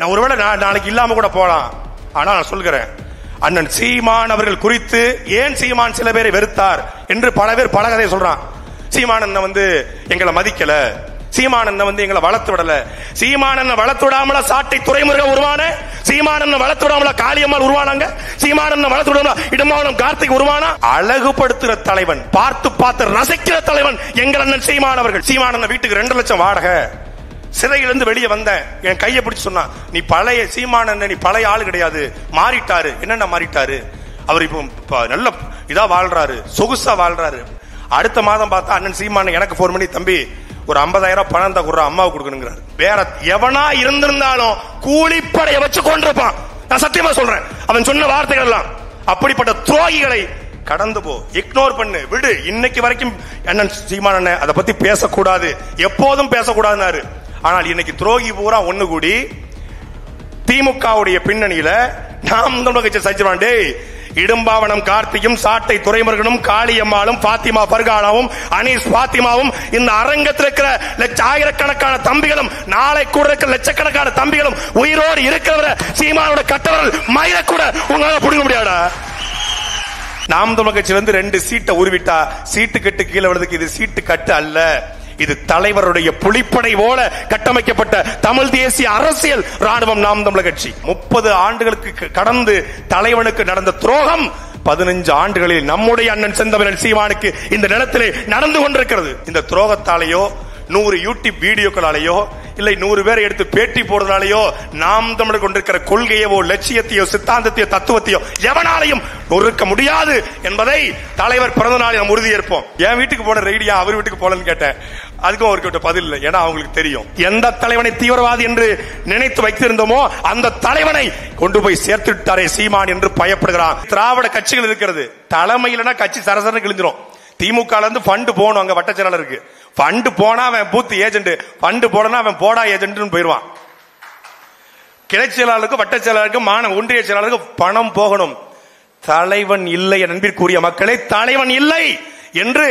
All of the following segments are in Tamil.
நான் ஒருவேளை நாளைக்கு இல்லாம கூட போலாம். ஆனா நான் சொல்கிறேன், அண்ணன் சீமான் அவர்கள் குறித்து ஏன் சீமான் சில பேரை வெறுத்தார் என்று பல பேர் பல கதையை சொல்றான். சீமான் வந்து எங்களை மதிக்கல, சீமான் வந்து எங்களை வளர்த்து விடல, சீமான் வளர்த்து விடாமல சாட்டை துறைமுருகன் உருவான, சீமான் வளர்த்து விடாமல காளியம்மாள் உருவானாங்க, சீமான் வளர்த்து விடாமல இடமாவனம் கார்த்திக் உருவானா. அழகுபடுத்துற தலைவன், பார்த்து பார்த்து ரசிக்கிற தலைவன் எங்கள் அண்ணன் சீமான் அவர்கள். சீமான் வீட்டுக்கு 2 லட்சம் வாடகை. சிறையிலிருந்து வெளியே வந்தேன், என் கையை பிடிச்சு சொன்னான், நீ பழைய சீமான, நீ பழைய ஆளு கிடையாது, மாறிட்டாரு. என்னென்ன மாறிட்டாரு? அவர் இப்போ நல்ல இதா வாழ்றாரு, சொகுசா வாழ்றாரு. அடுத்த மாதம் பார்த்தா அண்ணன் சீமான எனக்கு போன் பண்ணி, தம்பி ஒரு 50,000 பணம் தான் கொடுற, அம்மாவுக்கு கொடுக்கணுங்கிறாரு. வேற எவனா இருந்திருந்தாலும் கூலிப்படைய வச்சு கொண்டிருப்பான். நான் சத்தியமா சொல்றேன், அவன் சொன்ன வார்த்தைகள் எல்லாம். அப்படிப்பட்ட துரோகிகளை கடந்து போ, இக்னோர் பண்ணு, விடு. இன்னைக்கு வரைக்கும் அண்ணன் சீமான் அண்ணன் அதை பத்தி பேசக்கூடாது, எப்போதும் பேசக்கூடாதுன்னாரு. ஆனால் இன்னைக்கு துரோகி பூரா ஒண்ணு கூடி திமுகவுடைய பின்னணியில நாம் சச்சிவாண்டே இடும்பாவனம் கார்த்தியும் சாட்டை துறைமுருகனும் காளியம்மாளும் பாத்திமா பர்கானாவும் அனீஸ் பாத்திமாவும் இந்த அரங்கத்தில் இருக்கிற ஆயிரக்கணக்கான தம்பிகளும் நாளை கூட இருக்கிற லட்சக்கணக்கான தம்பிகளும் உயிரோடு இருக்கிறவரை சீமானோட கட்டவர்கள் மயில கூட உங்களால புடுங்க முடியாதா? நாம் தமிழர் கட்சியிலிருந்து 2 சீட்டை உருவிட்டா சீட்டு கட்டு கீழே விழுதுக்கு இது சீட்டு கட்டு அல்ல. இது தலைவருடைய புலிப்படை போல கட்டமைக்கப்பட்ட தமிழ் தேசிய அரசியல் ராணுவம் நாம் தமிழர் கட்சி. 30 ஆண்டுகளுக்கு கடந்து தலைவனுக்கு நடந்த துரோகம் 15 ஆண்டுகளில் நம்முடைய அண்ணன் செந்தமிழன் சீமானுக்கு இந்த நிலத்திலே நடந்து கொண்டிருக்கிறது. இந்த துரோகத்தாலேயோ 100 யூடியூப் வீடியோக்களாலேயோ இல்லை 100 பேரை எடுத்து பேட்டி போடுறதாலேயோ நாம் தமிழர் கொண்டிருக்கிற கொள்கையோ லட்சியத்தையோ சித்தாந்தத்தையோ தத்துவத்தையோ எவனாலையும் நொறுக்க முடியாது என்பதை தலைவர் பிறந்த நாளில் நாம் உறுதியேற்போம். என் வீட்டுக்கு போன ரெய்டியா அவர் வீட்டுக்கு போலன்னு கேட்டேன், அதுக்கும் அவர்கிட்ட பதில் இல்லை. ஏன்னா அவங்களுக்கு தெரியும் எந்த தலைவனை தீவிரவாதி என்று நினைத்து வைத்திருந்தோமோ அந்த தலைவனை கொண்டு போய் சேர்த்து விட்டாரே சீமான் என்று பயப்படுகிறான். திராவிட கட்சிகள் இருக்கிறது, தலைமையிலனா கட்சி சரசரன்னு கிழிஞ்சிரும். திமுக இருந்து ஃபண்ட் போகணும், அங்க வட்ட செயலாளருக்கு ஃபண்ட் போனா அவன் பூத் ஏஜென்ட், ஃபண்ட் போடனா அவன் போடா ஏஜென்ட் போயிடுவான். கிளை செயலாளருக்கு வட்ட செயலாளருக்கு ஒன்றிய செயலாளருக்கு பணம் போகணும். தலைவன் இல்லை நண்பிற்குரிய மக்களே, தலைவன் இல்லை என்று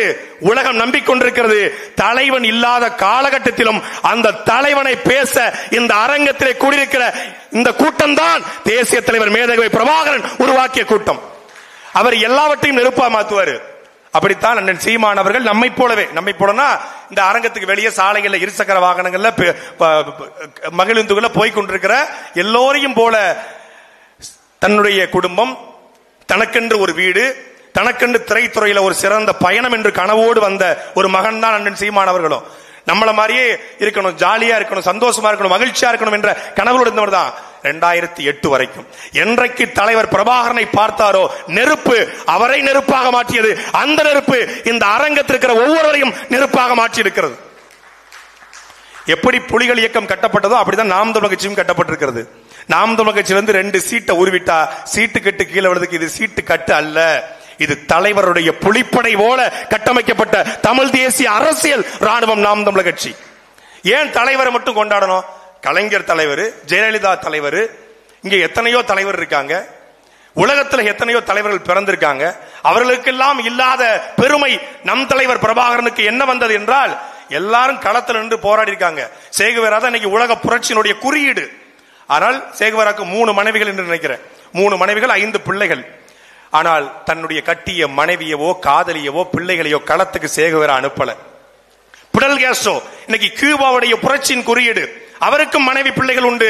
உலகம் நம்பிக்கொண்டிருக்கிறது. தலைவன் இல்லாத காலகட்டத்திலும் அந்த தலைவனை பேச இந்த அரங்கத்திலே கூடியிருக்கிற இந்த கூட்டம் தான் தேசிய தலைவர் மேதகவி பிரபாகரன் உருவாக்கிய கூட்டம். அவர் எல்லாவற்றையும் நெருப்பா மாத்துவாரு. அப்படித்தான் அண்ணன் சீமான் அவர்கள் நம்மை போலனா இந்த அரங்கத்துக்கு வெளியே சாலைகள்ல இருசக்கர வாகனங்கள்ல மகிழுந்துகள போய் கொண்டிருக்கிற எல்லோரையும் போல தன்னுடைய குடும்பம், தனக்கென்று ஒரு வீடு, தனக்கென்று திரைத்துறையில ஒரு சிறந்த பயணம் என்று கனவோடு வந்த ஒரு மகன் தான் அண்ணன் சீமான் அவர்களும். நம்மள மாதிரியே இருக்கணும், ஜாலியா இருக்கணும், சந்தோஷமா இருக்கணும், மகிழ்ச்சியா இருக்கணும் என்ற கனவோடு இருந்தவர் தான் 2008 வரைக்கும். என்றைக்கு தலைவர் பிரபாகரனை பார்த்தாரோ நெருப்பு அவரை நெருப்பாக மாற்றியது. அந்த நெருப்பு இந்த அரங்கத்தில் இருக்கிற ஒவ்வொருவரையும் நெருப்பாக மாற்றி இருக்கிறது. எப்படி புலிகள் இயக்கம் கட்டப்பட்டதோ அப்படிதான் நாம் தமிழர் கட்சியும் கட்டப்பட்டிருக்கிறது. நாம் தமிழர் கட்சியிலிருந்து 2 சீட்டை உருவிட்டா சீட்டு கட்டு கீழே விழுதுக்கு இது சீட்டு கட்டு அல்ல. இது தலைவருடைய புலிப்படை போல கட்டமைக்கப்பட்ட தமிழ் தேசிய அரசியல் ராணுவம் நாம் தமிழர் கட்சி. ஏன் தலைவரை மட்டும் கொண்டாடணும்? கலைஞர் தலைவர், ஜெயலலிதா தலைவர், இங்க எத்தனையோ தலைவர் இருக்காங்க, உலகத்தில் எத்தனையோ தலைவர்கள் பிறந்திருக்காங்க. அவர்களுக்கெல்லாம் இல்லாத பெருமை நம் தலைவர் பிரபாகரனுக்கு என்ன வந்தது என்றால் எல்லாரும் களத்தில் நின்று போராடி இருக்காங்க. சேகுவேரா தான் இன்னைக்கு உலக புரட்சியினுடைய குறியீடு. ஆனால் சேகுவேராக்கு 3 மனைவிகள் என்று நினைக்கிறேன், 3 மனைவிகள் 5 பிள்ளைகள். ஆனால் தன்னுடைய கட்டிய மனைவியவோ காதலியவோ பிள்ளைகளையோ களத்துக்கு சேகுவேரா அனுப்பல. பிடல் கேஸ்ட்ரோ இன்னைக்கு கியூபாவுடைய புரட்சியின் குறியீடு. அவருக்கும் மனைவி பிள்ளைகள் உண்டு,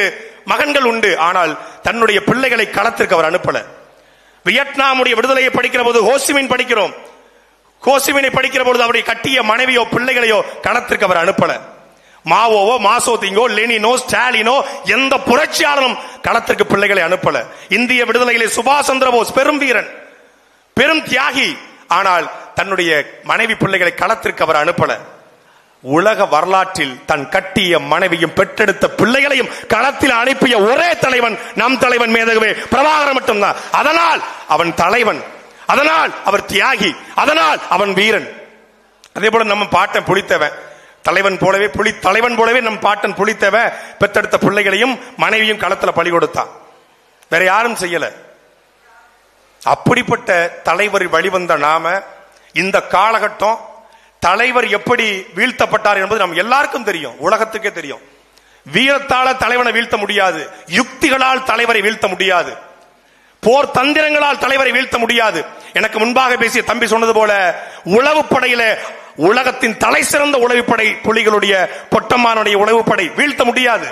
மகன்கள் உண்டு. ஆனால் தன்னுடைய பிள்ளைகளை களத்திற்கு அவர் அனுப்பல. வியட்நாமுடைய விடுதலையை படிக்கிற போது ஹோசிமின் படிக்கிறோம். ஹோசிமினை படிக்கிற பொழுது அவருடைய கட்டிய மனைவியோ பிள்ளைகளையோ களத்திற்கு அவர் அனுப்பல. மாவோவோ மாசோதிங்கோ லெனினோ ஸ்டாலினோ எந்த புரட்சியாளரும் களத்திற்கு பிள்ளைகளை அனுப்பல. இந்திய விடுதலையிலே சுபாஷ் சந்திர போஸ் பெரும் வீரன், பெரும் தியாகி. ஆனால் தன்னுடைய மனைவி பிள்ளைகளை களத்திற்கு அவர் அனுப்பல. உலக வரலாற்றில் தன் கட்டிய மனைவியும் பெற்றெடுத்த பிள்ளைகளையும் களத்தில் அனுப்பிய ஒரே தலைவன் நம் தலைவன் மேதகவே பிரபாகரன் மட்டும்தான். அதனால் அவன் தலைவன், அதனால் அவர் தியாகி, அதனால் அவன் வீரன். அதே போல நம்ம பாட்டன் புலித்தேவன் தலைவன் போலவே தலைவன் போலவே நம் பாட்டன் புலித்தேவன் பெற்றெடுத்த பிள்ளைகளையும் மனைவியும் களத்துல பலி கொடுத்தான். வேற யாரும் செய்யல. அப்படிப்பட்ட தலைவர் வழிவந்த நாம இந்த காலகட்டம் தலைவர் எப்படி வீழ்த்தப்பட்டார் என்பது நம்ம எல்லாருக்கும் தெரியும், உலகத்துக்கே தெரியும். வீரத்தால தலைவனை வீழ்த்த முடியாது, யுக்திகளால் தலைவரை வீழ்த்த முடியாது, போர் தந்திரங்களால் தலைவரை வீழ்த்த முடியாது. எனக்கு முன்பாக பேசிய தம்பி சொன்னது போல உளவுப்படையில உலகத்தின் தலை சிறந்த உளவுப்படை புலிகளுடைய பொட்டம்மானுடைய உளவுப்படை வீழ்த்த முடியாது.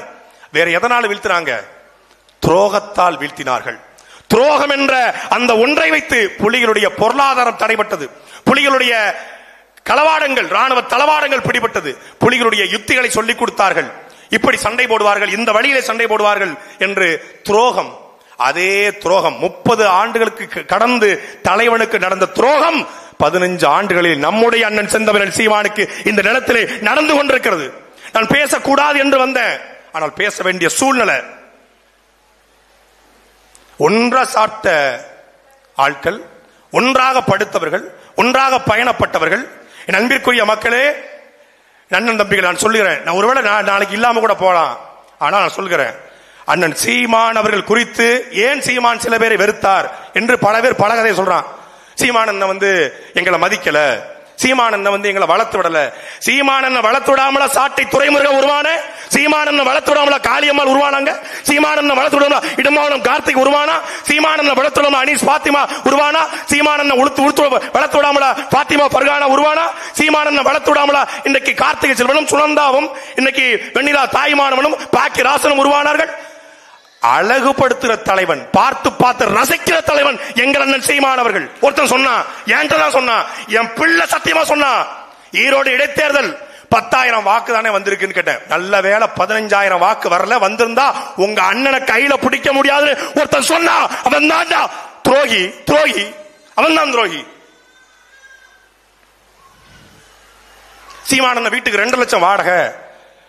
வேற எதனால் வீழ்த்தினாங்க? துரோகத்தால் வீழ்த்தினார்கள். துரோகம் என்ற அந்த ஒன்றை வைத்து புலிகளுடைய பொருளாதாரம் தடைபட்டது, புலிகளுடைய களவாடங்கள், ராணுவ தளவாடங்கள் பிடிபட்டது, புலிகளுடைய யுக்திகளை சொல்லிக் கொடுத்தார்கள். இப்படி சண்டை போடுவார்கள், இந்த வழியிலே சண்டை போடுவார்கள் என்று துரோகம். அதே துரோகம் 30 ஆண்டுகளுக்கு கடந்து தலைவனுக்கு நடந்த துரோகம் 15 ஆண்டுகளில் நம்முடைய அண்ணன் செந்தமிழன் சீமானுக்கு இந்த நிலத்திலே நடந்து கொண்டிருக்கிறது. நான் பேசக்கூடாது என்று வந்தேன், ஆனால் பேச வேண்டிய சூழ்நிலை. ஒன்றா சாப்பிட்ட ஆட்கள், ஒன்றாக படுத்தவர்கள், ஒன்றாக பயணப்பட்டவர்கள். என் அன்பிற்குரிய மக்களே, அண்ணன் தம்பிகள், நான் சொல்லுகிறேன், நான் ஒருவேளை நாளைக்கு இல்லாம கூட போலாம், ஆனா நான் சொல்கிறேன், அண்ணன் சீமான் அவர்கள் குறித்து ஏன் சீமான் சில பேரை வெறுத்தார் என்று பல பேர் பல கதையை சொல்றான். சீமான் எங்களை மதிக்கல, சீமான் எங்களை வளர்த்து விடல, சீமான் வளர்த்து விடாமல சாட்டை துறைமுருகன் உருவான, சீமான் வளர்த்து விடாமல காளியம்மாள் உருவானாங்க, சீமான் வளர்த்து விடாமல இடமாவனம் கார்த்திக் உருவானா, சீமான் வளர்த்து விடாமல அனீஸ் பாத்திமா உருவானா, சீமான் வளர்த்து விடாமல பாத்திமா பர்கானா உருவானா, சீமான் வளர்த்து விடாமல இன்னைக்கு கார்த்திகை செல்வனும் சுனந்தாவும் இன்னைக்கு வெண்ணிலா தாய்மானவனும் பாக்கி ராசனும் உருவானார்கள். அழகுபடுத்துற தலைவன், பார்த்து பார்த்து ரசிக்கிற தலைவன் எங்கள் அண்ணன் சீமான் அவர்கள். ஒருத்தன் சொன்னா, என்கிட்ட தான் சொன்னா, என் பிள்ளை சத்தியமா சொன்னா, ஈரோடு இடைத்தேர்தல் 10,000 வாக்கு தானே வந்திருக்குன்னு கேட்டேன். நல்ல வேலை 15,000 வாக்கு வரல, வந்திருந்தா உங்க அண்ணனை கையில பிடிக்க முடியாது ஒருத்தன் சொன்னா, அவன் தான்டா துரோகி, துரோகி, அவன் தான் துரோகி. சீமான் வீட்டுக்கு 2 லட்சம் வாடகை,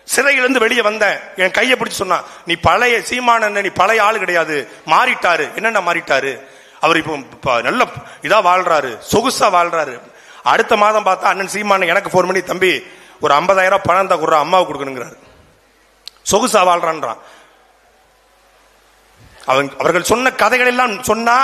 சிறையிலிருந்து வெளியே வந்தேன், என் கையை பிடிச்சு சொன்னா, நீ பழைய சீமான், நீ பழைய ஆளு கிடையாது, மாறிட்டாரு. என்னென்ன மாறிட்டாரு? அவர் இப்போ நல்ல இதா வாழ்றாரு, சொகுசா வாழ்றாரு. அடுத்த மாதம் பார்த்தா அண்ணன் சீமான் எனக்கு போன் பண்ணி, தம்பி ஒரு 50,000 பணம் தான் கொடுற, அம்மாவுக்கு கொடுக்கணுங்கிறாரு. சொகுசா வாழ்றான்றான். அவர்கள் சொன்ன கதைகள் எல்லாம் சொன்னா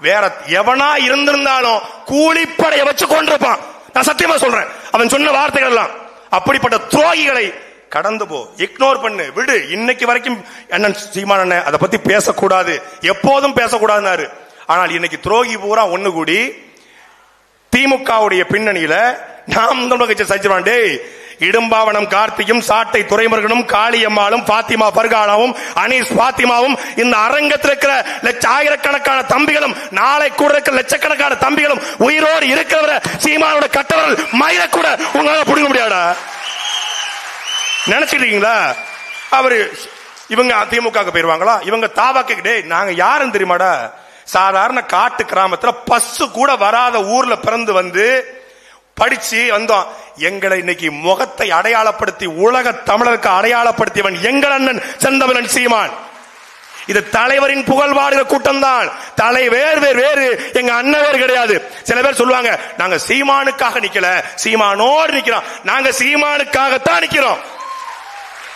வேற எவனா இருந்திருந்தாலும் கூலிப்படைய வச்சு கொண்டிருப்பான். நான் சத்தியமா சொல்றேன், அவன் சொன்ன வார்த்தைகள் எல்லாம். அப்படிப்பட்ட துரோகிகளை கடந்து போ, இக்னோர் பண்ணு, விடு. இன்னைக்கு வரைக்கும் அண்ணன் சீமான் அண்ணன் அதை பத்தி பேசக்கூடாது, எப்போதும் பேசக்கூடாதுன்னாரு. ஆனால் இன்னைக்கு துரோகி பூரா ஒண்ணு கூடி திமுகவுடைய பின்னணியில நாம் தமிழர் கட்சி சச்சிவான், டேய் இடும்பாவனம் கார்த்தியும் சாட்டை துறைமுருகனும் காளியம்மாளும் பாத்திமா பர்கானாவும் அனீஸ் பாத்திமாவும் இந்த அரங்கத்தில் இருக்கிற ஆயிரக்கணக்கான தம்பிகளும் நாளை கூட இருக்கிற லட்சக்கணக்கான தம்பிகளும் உயிரோடு இருக்கிறவர சீமானோட கட்டவர்கள் மயில கூட உங்களால புடிக்க முடியாதா? நினைச்சிருக்கீங்களா? அவரு இவங்க திமுக போயிருவாங்களா? இவங்க தாவாக்கு, டே நாங்க யாருன்னு தெரியுமாடா? சாதாரண காட்டு கிராமத்துல பசு கூட வராத ஊர்ல பிறந்து வந்து படிச்சு வந்தோம். எங்களை இன்னைக்கு முகத்தை அடையாளப்படுத்தி உலக தமிழருக்கு அடையாளப்படுத்தியவன் எங்கள் அண்ணன் செந்தமிழன் சீமான். இது தலைவரின் புகழ் பாடுகிற கூட்டம் தான். தலை வேறு எங்க அண்ணன் கிடையாது. சில பேர் சொல்லுவாங்க, நாங்க சீமானுக்காக நிக்கல, சீமானோடு நிக்கிறோம். நாங்க சீமானுக்காகத்தான் நிக்கிறோம்,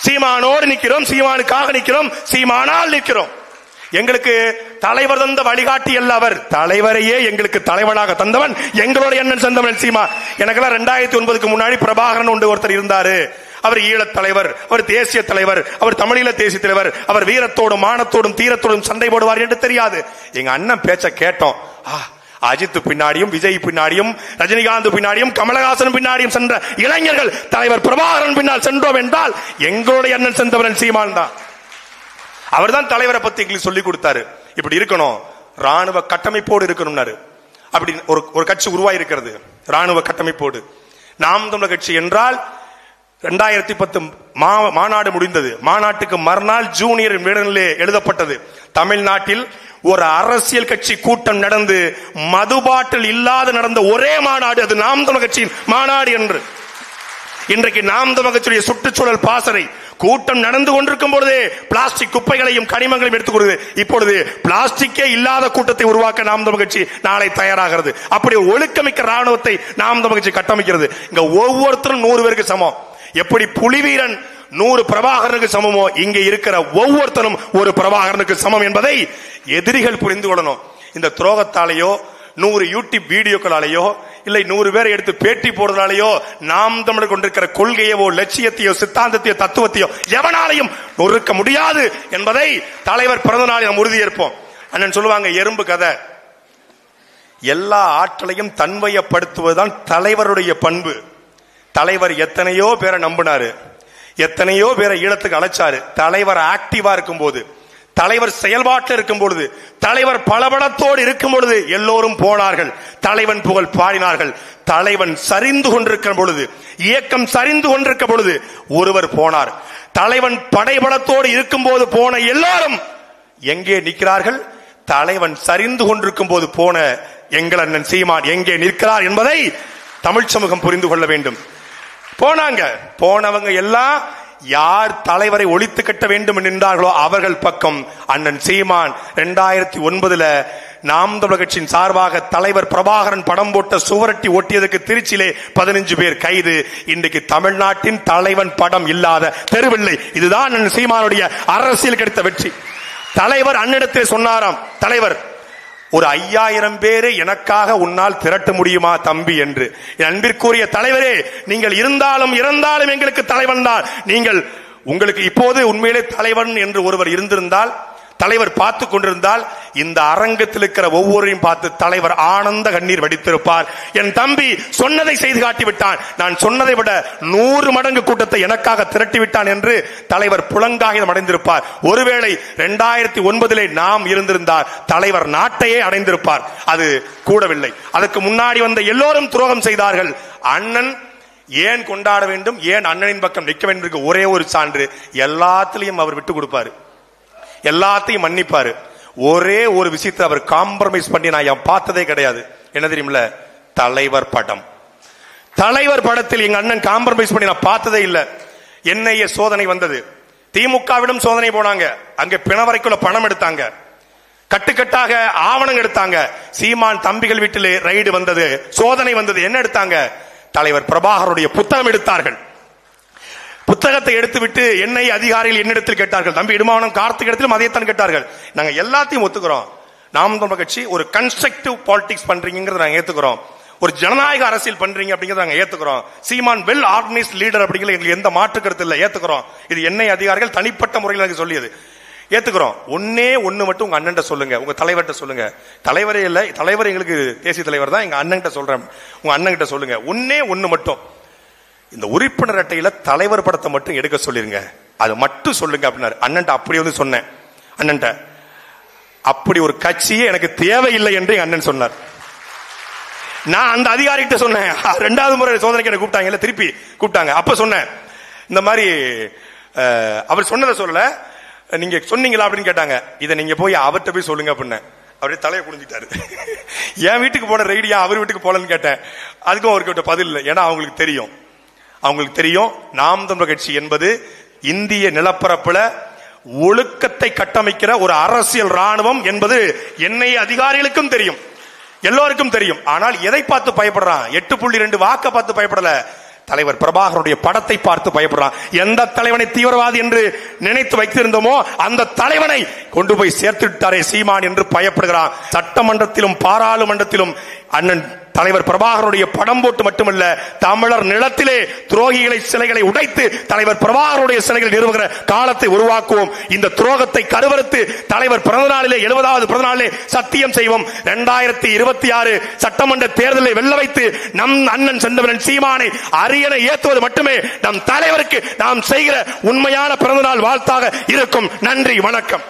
சீமானோடு நிக்கிறோம், சீமானுக்காக நிக்கிறோம், சீமானால் நிக்கிறோம். எங்களுக்கு தலைவர் தந்த வழிகாட்டி அல்ல அவர், தலைவரையே எங்களுக்கு தலைவனாக தந்தவன் எங்களுடைய அண்ணன் செந்தமிழன் சீமான். எனக்கெல்லாம் 2009க்கு முன்னாடி பிரபாகரன் ஒருத்தர் இருந்தாரு. அவர் ஈழத் தலைவர், அவர் தேசிய தலைவர், அவர் தமிழீழ தேசிய தலைவர், அவர் வீரத்தோடும் மானத்தோடும் தீரத்தோடும் சண்டை போடுவார் என்று தெரியாது. எங்க அண்ணன் பேச்ச கேட்டோம். அஜித் பின்னாடியும் விஜய் பின்னாடியும் ரஜினிகாந்த் பின்னாடியும் கமலஹாசன் பின்னாடியும் சென்ற இளைஞர்கள் தலைவர் பிரபாகரன் பின்னால் சென்றோம் என்றால் எங்களுடைய அண்ணன் செந்தமிழன் சீமான் தான். அவர் தான் தலைவரை பத்தி எங்களுக்கு சொல்லி கொடுத்தாரு. இப்படி இருக்கணும், ராணுவ கட்டமைப்போடு இருக்கணும்னாரு. அப்படி ஒரு கட்சி உருவாகி இருக்கிறது ராணுவ கட்டமைப்போடு. நாம் தமிழர் கட்சி என்றால் 2010 மாநாடு முடிந்தது. மாநாட்டுக்கு மறுநாள் ஜூனியர் விடனிலே எழுதப்பட்டது, தமிழ்நாட்டில் ஒரு அரசியல் கட்சி கூட்டம் நடந்து மதுபாட்டில் இல்லாத நடந்த ஒரே மாநாடு அது நாம் தமிழர் கட்சியின் மாநாடு என்று. இன்றைக்கு நாம் தமிழர் கட்சியுடைய சுற்றுச்சூழல் பாசறை கூட்டம் நடந்து கொண்டிருக்கும் பொழுதே பிளாஸ்டிக் குப்பைகளையும் கனிமங்களையும் எடுத்துக்கொள்வது. இப்பொழுது பிளாஸ்டிக்கே இல்லாத கூட்டத்தை உருவாக்க நாம் தமிழர் கட்சி நாளை தயாராகிறது. அப்படி ஒழுக்கமிக்க ராணுவத்தை நாம் தமிழர் கட்சி கட்டமைக்கிறது. இங்க ஒவ்வொருத்தரும் 100 பேருக்கு சமம். எப்படி புலிவீரன் 100 பிரபாகரனுக்கு சமமோ இங்கே இருக்கிற ஒவ்வொருத்தரும் ஒரு பிரபாகரனுக்கு சமம் என்பதை எதிரிகள் புரிந்து கொள்ளணும். இந்த துரோகத்தாலேயோ 100 யூடியூப் வீடியோக்களாலேயோ இல்லை 100 பேரை எடுத்து பேட்டி போடுறதாலேயோ நாம் தமிழர் கொண்டிருக்கிற கொள்கையோ லட்சியத்தையோ சித்தாந்தத்தையோ தத்துவத்தையோ எவனாலையும் நொறுக்க முடியாது என்பதை தலைவர் பிறந்த நாளில் நாம் உறுதியேற்போம். அண்ணன் சொல்லுவாங்க, எறும்பு கதை. எல்லா ஆற்றலையும் தன்மையப்படுத்துவதுதான் தலைவருடைய பண்பு. தலைவர் எத்தனையோ பேரை நம்பினாரு, எத்தனையோ பேரை ஈழத்துக்கு அழைச்சாரு. தலைவர் ஆக்டிவா இருக்கும் போது, தலைவர் செயல்பாட்டில் இருக்கும் பொழுது, தலைவர் பலபலத்தோடு இருக்கும் பொழுது எல்லோரும் போனார்கள், தலைவன் புகழ் பாடினார்கள். தலைவன் சரிந்து கொண்டிருக்கிற பொழுது, இயக்கம் சரிந்து கொண்டிருக்க பொழுது ஒருவர் போனார். தலைவன் படைபலத்தோடு இருக்கும் போது போன எல்லாரும் எங்கே நிற்கிறார்கள்? தலைவன் சரிந்து கொண்டிருக்கும் போது போன எங்கள் அண்ணன் சீமான் எங்கே நிற்கிறார் என்பதை தமிழ் சமூகம் புரிந்து கொள்ள வேண்டும். போனாங்க, போனவங்க எல்லாம் யார் தலைவரை ஒழித்து கட்ட வேண்டும் நின்றார்களோ அவர்கள் பக்கம் அண்ணன் சீமான் 2009 நாம் தமிழர் கட்சியின் சார்பாக தலைவர் பிரபாகரன் படம் போட்ட சுவரட்டி ஒட்டியதுக்கு திருச்சியிலே 15 பேர் கைது. இன்றைக்கு தமிழ்நாட்டின் தலைவன் படம் இல்லாத தெருவில்லை. இதுதான் அண்ணன் சீமானுடைய அரசியல் கிடைத்த வெற்றி. தலைவர் அண்ணிடத்தில் சொன்னாராம், தலைவர் ஒரு 5000 பேரை எனக்காக உன்னால் திரட்ட முடியுமா தம்பி என்று. என் அன்பிற்குரிய தலைவரே, நீங்கள் இருந்தாலும் இறந்தாலும் எங்களுக்கு தலைவன் தான். நீங்கள் உங்களுக்கு இப்போது உண்மையிலே தலைவன் என்று ஒருவர் இருந்திருந்தால், தலைவர் பார்த்து கொண்டிருந்தால், இந்த அரங்கத்தில் இருக்கிற ஒவ்வொருவரையும் பார்த்து தலைவர் ஆனந்த கண்ணீர் வடித்திருப்பார். என் தம்பி சொன்னதை செய்து காட்டிவிட்டான், நான் சொன்னதை விட 100 மடங்கு கூட்டத்தை எனக்காக திரட்டிவிட்டான் என்று தலைவர் புலங்காகிதம் அடைந்திருப்பார். ஒருவேளை 2009 நாம் இருந்திருந்தால் தலைவர் நாட்டையே அடைந்திருப்பார். அது கூடவில்லை. அதற்கு முன்னாடி வந்த எல்லோரும் துரோகம் செய்தார்கள். அண்ணன் ஏன் கொண்டாட வேண்டும், ஏன் அண்ணனின் பக்கம் நிற்க வேண்டும்? ஒரே ஒரு சான்று, எல்லாத்திலையும் அவர் விட்டு கொடுப்பாரு, எல்லாத்தையும் மன்னிப்பாரு. ஒரே ஒரு விஷயத்தை அவர் காம்ப்ரமைஸ் பண்ணி நான் பார்த்ததே கிடையாது. என்ன தெரியுமில்ல? தலைவர் படம். தலைவர் படத்தில் எங்க அண்ணன் காம்ப்ரமைஸ் பண்ணி நான் பார்த்ததே இல்லை. NIA சோதனை வந்தது, திமுகவிடம் சோதனை போனாங்க, அங்க பிணவரைக்குள்ள பணம் எடுத்தாங்க, கட்டுக்கட்டாக ஆவணம் எடுத்தாங்க. சீமான் தம்பிகள் வீட்டிலே ரைடு வந்தது, சோதனை வந்தது. என்ன எடுத்தாங்க? தலைவர் பிரபாகருடைய புத்தகம் எடுத்தார்கள். புத்தகத்தை எடுத்துவிட்டு என்னை அதிகாரிகள் என்னிடத்தில் கேட்டார்கள், தம்பி இடுமாவனம் கார்த்திக் இடத்திலும் அதைத்தான் கேட்டார்கள். நாங்க எல்லாத்தையும் ஒத்துக்கிறோம், நாம் தமிழர் கட்சி ஒரு கன்ஸ்ட்ரக்டிவ் பாலிடிக்ஸ் பண்றீங்கிறத நாங்க ஏத்துக்கிறோம், ஒரு ஜனநாயக அரசியல் பண்றீங்க அப்படிங்கறத நாங்க ஏத்துக்கிறோம். சீமான் வெல் ஆர்கனைஸ்ட் லீடர் அப்படிங்கிற எங்களுக்கு எந்த மாற்று கருத்து இல்லை, ஏத்துக்கிறோம். இது என்னை அதிகாரிகள் தனிப்பட்ட முறையில் எனக்கு சொல்லியது, ஏத்துக்கிறோம். ஒன்னே ஒண்ணு மட்டும் உங்க அண்ணன் சொல்லுங்க, உங்க தலைவர்கிட்ட சொல்லுங்க. தலைவரே இல்ல, தலைவர் எங்களுக்கு தேசிய தலைவர் தான், எங்க அண்ணன் கிட்ட சொல்றேன், உங்க அண்ணன் கிட்ட சொல்லுங்க. ஒன்னே ஒண்ணு மட்டும், இந்த உறுப்பினர் அட்டையில தலைவர் படத்தை மட்டும் எடுக்க சொல்லிருங்க, அது மட்டும் சொல்லுங்க அப்படின்னாரு. அண்ணன் அப்படி வந்து சொன்னேன், அண்ணன் அப்படி ஒரு கட்சியே எனக்கு தேவையில்லை என்று எங்க அண்ணன் சொன்னார். நான் அந்த அதிகாரி கிட்ட சொன்னேன், 2வது முறை சோதனைக்கு என்ன கூப்பிட்டாங்க, திருப்பி கூப்பிட்டாங்க. அப்ப சொன்னேன், இந்த மாதிரி அவர் சொன்னதை சொல்லல, நீங்க சொன்னீங்களா அப்படின்னு கேட்டாங்க. இதை நீங்க போய் அவர்கிட்ட போய் சொல்லுங்க அப்படின்னு. அவரே தலையை குடிஞ்சிட்டாரு. என் வீட்டுக்கு போன ரெய்டியா அவர் வீட்டுக்கு போலன்னு கேட்டேன். அதுக்கும் அவருக்கு பதில் இல்லை. ஏன்னா அவங்களுக்கு தெரியும் நாம் தமிழர் கட்சி என்பது இந்திய நிலப்பரப்புல ஒழுக்கத்தை கட்டமைக்கிற ஒரு அரசியல் ராணுவம் என்பது என்னை அதிகாரிகளுக்கும் தெரியும், எல்லோருக்கும் தெரியும். ஆனால் எதை பார்த்து பயப்படுறான்? 8.2 வாக்க பார்த்து பயப்படல, தலைவர் பிரபாகருடைய படத்தை பார்த்து பயப்படுறான். எந்த தலைவனை தீவிரவாதி என்று நினைத்து வைத்திருந்தோமோ அந்த தலைவனை கொண்டு போய் சேர்த்து விட்டாரே சீமான் என்று பயப்படுகிறான். சட்டமன்றத்திலும் பாராளுமன்றத்திலும் அண்ணன் தலைவர் பிரபாகருடைய படம் போட்டு மட்டுமல்ல, தமிழர் நிலத்திலே துரோகிகளை சிலைகளை உடைத்து தலைவர் பிரபாகருடைய சிலைகள் நிறுவுகிற காலத்தை உருவாக்குவோம். இந்த துரோகத்தை கருவறுத்து தலைவர் பிறந்த நாளிலே 70வது பிறந்த நாளிலே சத்தியம் செய்வோம். 2026 சட்டமன்ற தேர்தலை வெல்ல வைத்து நம் அண்ணன் செந்தமிழன் சீமானை அரியணை ஏற்றுவது மட்டுமே நம் தலைவருக்கு நாம் செய்கிற உண்மையான பிறந்த நாள் வாழ்த்தாக இருக்கும். நன்றி, வணக்கம்.